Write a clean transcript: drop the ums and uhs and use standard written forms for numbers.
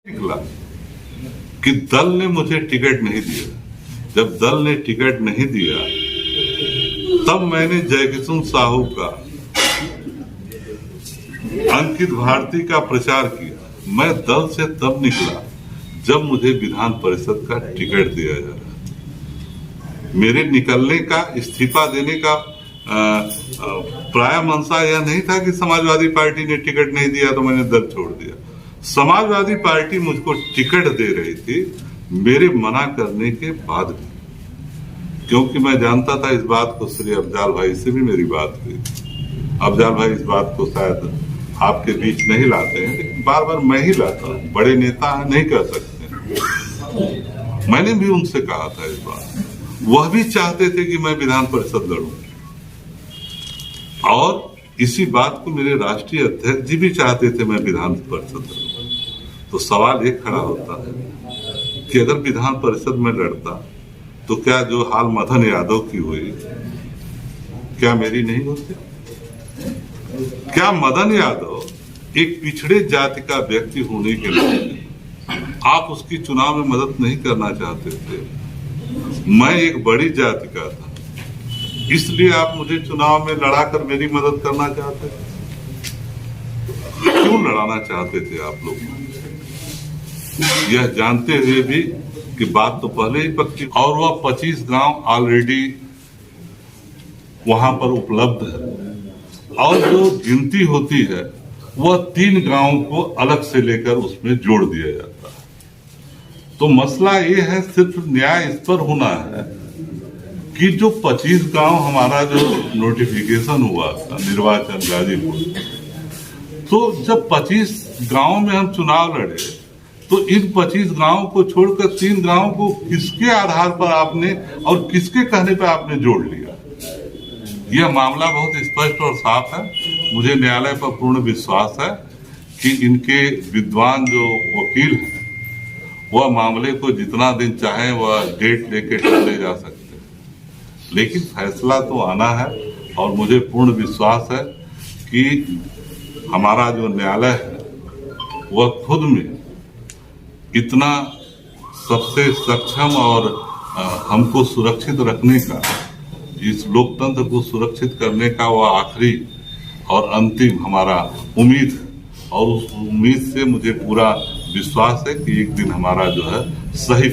निकला कि दल ने मुझे टिकट नहीं दिया। जब दल ने टिकट नहीं दिया तब मैंने जयकिशन साहू का, अंकित भारती का प्रचार किया। मैं दल से तब निकला जब मुझे विधान परिषद का टिकट दिया जा रहा। मेरे निकलने का, इस्तीफा देने का प्राय मंशा यह नहीं था कि समाजवादी पार्टी ने टिकट नहीं दिया तो मैंने दल छोड़ दिया। समाजवादी पार्टी मुझको टिकट दे रही थी मेरे मना करने के बाद भी, क्योंकि मैं जानता था इस बात को। श्री अफजाल भाई से भी मेरी बात हुई। अफजाल भाई इस बात को शायद आपके बीच नहीं लाते हैं, लेकिन बार बार मैं ही लाता हूँ। बड़े नेता हैं, नहीं कह सकते। मैंने भी उनसे कहा था इस बात। वह भी चाहते थे कि मैं विधान परिषद लड़ूं, और इसी बात को मेरे राष्ट्रीय अध्यक्ष जी भी चाहते थे मैं विधान परिषद लड़ूं। तो सवाल एक खड़ा होता है कि अगर विधान परिषद में लड़ता तो क्या जो हाल मदन यादव की हुई, क्या मेरी नहीं होती? क्या मदन यादव एक पिछड़े जाति का व्यक्ति होने के नाते आप उसकी चुनाव में मदद नहीं करना चाहते थे? मैं एक बड़ी जाति का था, इसलिए आप मुझे चुनाव में लड़ाकर मेरी मदद करना चाहते थे। क्यों लड़ाना चाहते थे आप लोग? यह जानते हुए भी कि बात तो पहले ही पक्की, और वह 25 गांव ऑलरेडी वहां पर उपलब्ध है, और जो गिनती होती है वह 3 गांवों को अलग से लेकर उसमें जोड़ दिया जाता है। तो मसला ये है, सिर्फ न्याय इस पर होना है कि जो 25 गांव हमारा जो नोटिफिकेशन हुआ था निर्वाचन गाजीपुर, तो जब 25 गांव में हम चुनाव लड़े तो इन 25 गांव को छोड़कर 3 गांव को किसके आधार पर आपने और किसके कहने पर आपने जोड़ लिया? यह मामला बहुत स्पष्ट और साफ है। मुझे न्यायालय पर पूर्ण विश्वास है कि इनके विद्वान जो वकील हैं वह मामले को जितना दिन चाहे वह डेट लेके चले जा सकते हैं, लेकिन फैसला तो आना है। और मुझे पूर्ण विश्वास है कि हमारा जो न्यायालय है वह खुद में इतना सबसे सक्षम और हमको सुरक्षित रखने का, इस लोकतंत्र को सुरक्षित करने का वह आखिरी और अंतिम हमारा उम्मीद है। और उस उम्मीद से मुझे पूरा विश्वास है कि एक दिन हमारा जो है सही